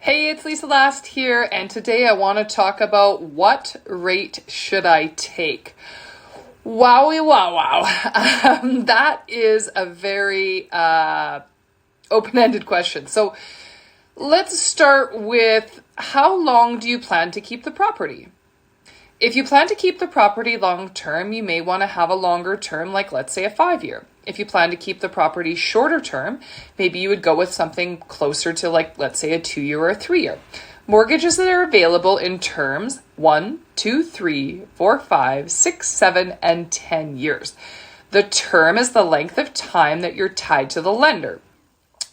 Hey, it's Lisa Last here, and today I want to talk about what rate should I take? Wowie, wow. That is a very open-ended question. So let's start with, how long do you plan to keep the property? If you plan to keep the property long term, you may want to have a longer term, like let's say a 5-year. If you plan to keep the property shorter term, maybe you would go with something closer to, like, let's say a 2-year or a 3-year. Mortgages that are available in terms 1, 2, 3, 4, 5, 6, 7, and 10 years. The term is the length of time that you're tied to the lender.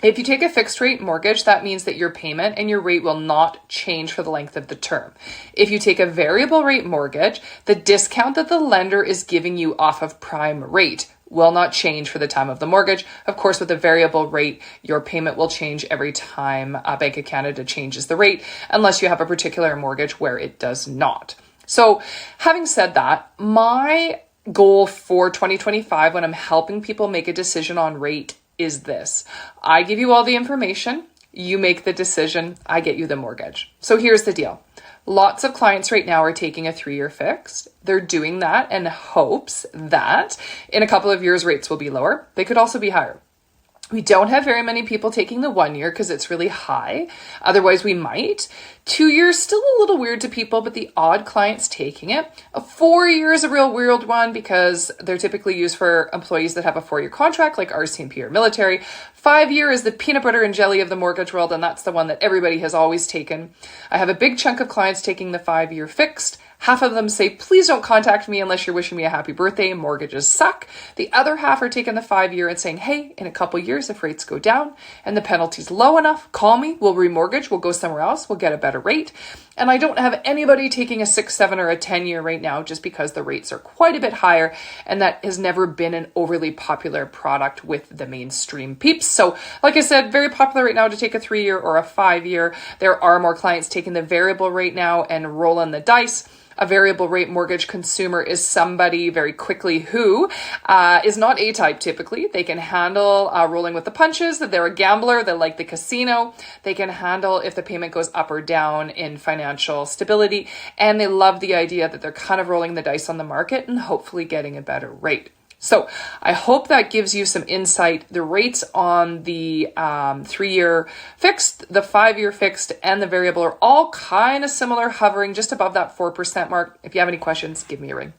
If you take a fixed rate mortgage, that means that your payment and your rate will not change for the length of the term. If you take a variable rate mortgage, the discount that the lender is giving you off of prime rate will not change for the time of the mortgage. Of course, with a variable rate, your payment will change every time Bank of Canada changes the rate, unless you have a particular mortgage where it does not. So having said that, my goal for 2025 when I'm helping people make a decision on rate is this. I give you all the information, you make the decision, I get you the mortgage. So here's the deal. Lots of clients right now are taking a 3-year fixed. They're doing that in hopes that in a couple of years rates will be lower. They could also be higher. We don't have very many people taking the 1-year because it's really high. Otherwise, we might. 2 years, still a little weird to people, but the odd clients taking it. A 4-year is a real weird one because they're typically used for employees that have a 4-year contract, like RCMP or military. 5-year is the peanut butter and jelly of the mortgage world, and that's the one that everybody has always taken. I have a big chunk of clients taking the 5-year fixed. Half of them say, please don't contact me unless you're wishing me a happy birthday. Mortgages suck. The other half are taking the 5-year and saying, hey, in a couple years, if rates go down and the penalty's low enough, call me. We'll remortgage. We'll go somewhere else. We'll get a better rate. And I don't have anybody taking a 6, 7, or a 10-year right now just because the rates are quite a bit higher. And that has never been an overly popular product with the mainstream peeps. So like I said, very popular right now to take a 3-year or a 5-year. There are more clients taking the variable rate now and rolling the dice. A variable rate mortgage consumer is somebody very quickly who is not A-type typically. They can handle rolling with the punches. They're a gambler. They like the casino. They can handle if the payment goes up or down in financial stability. And they love the idea that they're kind of rolling the dice on the market and hopefully getting a better rate. So I hope that gives you some insight. The rates on the 3-year fixed, the 5-year fixed, and the variable are all kind of similar, hovering just above that 4% mark. If you have any questions, give me a ring.